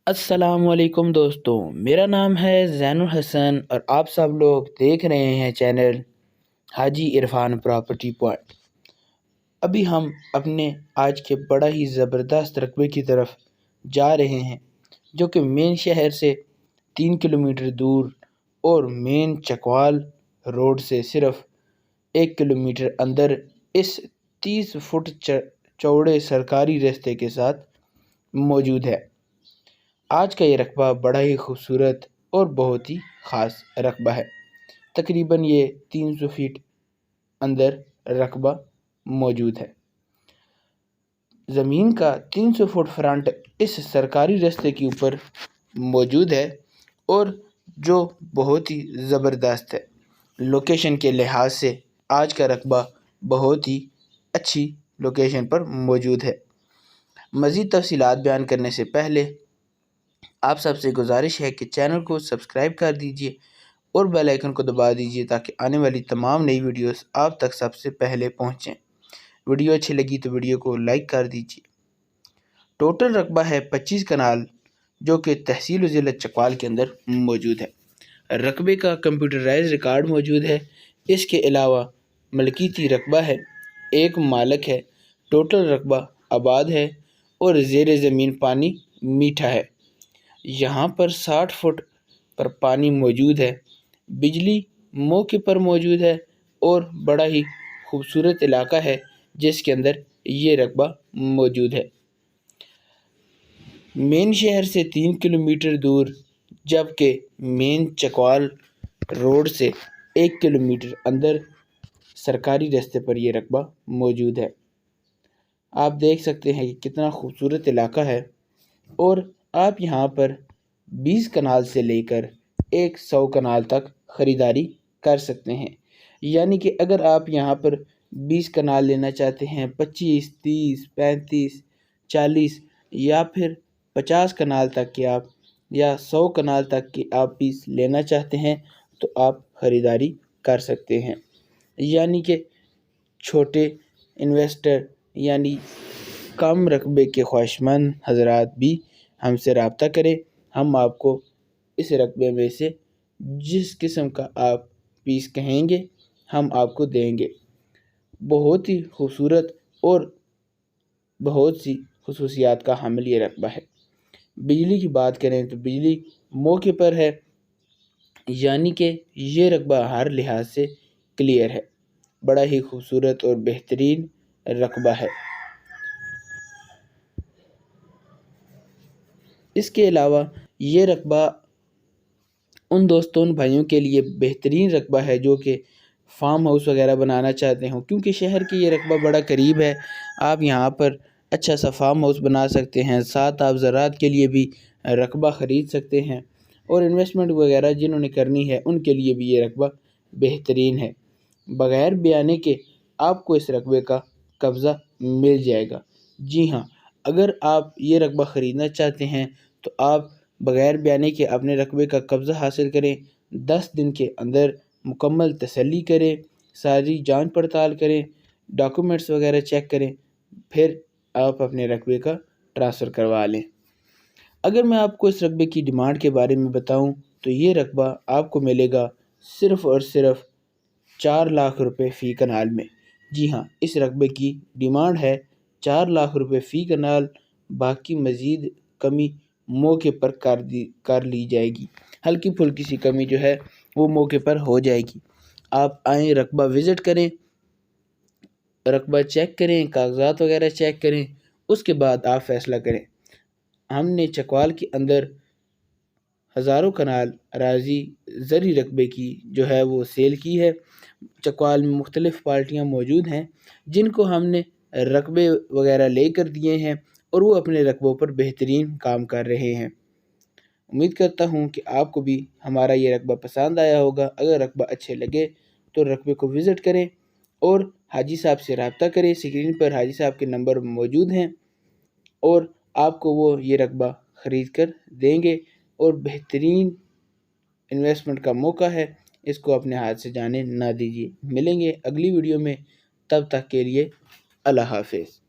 السلام علیکم دوستوں، میرا نام ہے زین الحسن اور آپ سب لوگ دیکھ رہے ہیں چینل حاجی عرفان پراپرٹی پوائنٹ۔ ابھی ہم اپنے آج کے بڑا ہی زبردست رقبے کی طرف جا رہے ہیں، جو کہ مین شہر سے 3 کلومیٹر دور اور مین چکوال روڈ سے صرف 1 کلومیٹر اندر اس 30 فٹ چوڑے سرکاری راستے کے ساتھ موجود ہے۔ آج کا یہ رقبہ بڑا ہی خوبصورت اور بہت ہی خاص رقبہ ہے۔ تقریباً یہ 300 فٹ اندر رقبہ موجود ہے۔ زمین کا 300 فٹ فرنٹ اس سرکاری راستے کے اوپر موجود ہے اور جو بہت ہی زبردست ہے۔ لوکیشن کے لحاظ سے آج کا رقبہ بہت ہی اچھی لوکیشن پر موجود ہے۔ مزید تفصیلات بیان کرنے سے پہلے آپ سب سے گزارش ہے کہ چینل کو سبسکرائب کر دیجئے اور بیل آئیکن کو دبا دیجئے تاکہ آنے والی تمام نئی ویڈیوز آپ تک سب سے پہلے پہنچیں۔ ویڈیو اچھی لگی تو ویڈیو کو لائک کر دیجئے۔ ٹوٹل رقبہ ہے 25 کنال، جو کہ تحصیل و ضلع چکوال کے اندر موجود ہے۔ رقبے کا کمپیوٹرائز ریکارڈ موجود ہے۔ اس کے علاوہ ملکیتی رقبہ ہے، ایک مالک ہے۔ ٹوٹل رقبہ آباد ہے اور زیر زمین پانی میٹھا ہے۔ یہاں پر 60 فٹ پر پانی موجود ہے۔ بجلی موقع پر موجود ہے اور بڑا ہی خوبصورت علاقہ ہے جس کے اندر یہ رقبہ موجود ہے۔ مین شہر سے 3 کلومیٹر دور، جبکہ مین چکوال روڈ سے 1 کلومیٹر اندر سرکاری راستے پر یہ رقبہ موجود ہے۔ آپ دیکھ سکتے ہیں کہ کتنا خوبصورت علاقہ ہے اور آپ یہاں پر 20 کنال سے لے کر 100 کنال تک خریداری کر سکتے ہیں۔ یعنی کہ اگر آپ یہاں پر 20 کنال لینا چاہتے ہیں، 25، 30، 35، 40 یا پھر 50 کنال تک کے آپ یا 100 کنال تک کے آپ پیس لینا چاہتے ہیں تو آپ خریداری کر سکتے ہیں۔ یعنی کہ چھوٹے انویسٹر یعنی کم رقبے کے خواہشمند حضرات بھی ہم سے رابطہ کریں۔ ہم آپ کو اس رقبے میں سے جس قسم کا آپ پیس کہیں گے ہم آپ کو دیں گے۔ بہت ہی خوبصورت اور بہت سی خصوصیات کا حامل یہ رقبہ ہے۔ بجلی کی بات کریں تو بجلی موقع پر ہے، یعنی کہ یہ رقبہ ہر لحاظ سے کلیئر ہے۔ بڑا ہی خوبصورت اور بہترین رقبہ ہے۔ اس کے علاوہ یہ رقبہ ان دوستوں بھائیوں کے لیے بہترین رقبہ ہے جو کہ فارم ہاؤس وغیرہ بنانا چاہتے ہوں، کیونکہ شہر کے یہ رقبہ بڑا قریب ہے۔ آپ یہاں پر اچھا سا فارم ہاؤس بنا سکتے ہیں، ساتھ آپ زراعت کے لیے بھی رقبہ خرید سکتے ہیں اور انویسٹمنٹ وغیرہ جنہوں نے کرنی ہے ان کے لیے بھی یہ رقبہ بہترین ہے۔ بغیر بیانے کے آپ کو اس رقبے کا قبضہ مل جائے گا۔ جی ہاں، اگر آپ یہ رقبہ خریدنا چاہتے ہیں تو آپ بغیر بیانے کے اپنے رقبے کا قبضہ حاصل کریں۔ 10 دن کے اندر مکمل تسلی کریں، ساری جانچ پڑتال کریں، ڈاکومنٹس وغیرہ چیک کریں، پھر آپ اپنے رقبے کا ٹرانسفر کروا لیں۔ اگر میں آپ کو اس رقبے کی ڈیمانڈ کے بارے میں بتاؤں تو یہ رقبہ آپ کو ملے گا صرف اور صرف 4 لاکھ روپے فی کنال میں۔ جی ہاں، اس رقبے کی ڈیمانڈ ہے 4 لاکھ روپے فی کنال، باقی مزید کمی موقع پر کر لی جائے گی۔ ہلکی پھلکی سی کمی جو ہے وہ موقع پر ہو جائے گی۔ آپ آئیں، رقبہ وزٹ کریں، رقبہ چیک کریں، کاغذات وغیرہ چیک کریں، اس کے بعد آپ فیصلہ کریں۔ ہم نے چکوال کے اندر ہزاروں کنال اراضی زرعی رقبے کی جو ہے وہ سیل کی ہے۔ چکوال میں مختلف پارٹیاں موجود ہیں جن کو ہم نے رقبے وغیرہ لے کر دیے ہیں اور وہ اپنے رقبوں پر بہترین کام کر رہے ہیں۔ امید کرتا ہوں کہ آپ کو بھی ہمارا یہ رقبہ پسند آیا ہوگا۔ اگر رقبہ اچھے لگے تو رقبے کو وزٹ کریں اور حاجی صاحب سے رابطہ کریں۔ اسکرین پر حاجی صاحب کے نمبر موجود ہیں اور آپ کو وہ یہ رقبہ خرید کر دیں گے اور بہترین انویسٹمنٹ کا موقع ہے، اس کو اپنے ہاتھ سے جانے نہ دیجیے۔ ملیں گے اگلی ویڈیو میں، تب تک کے لیے اللہ حافظ۔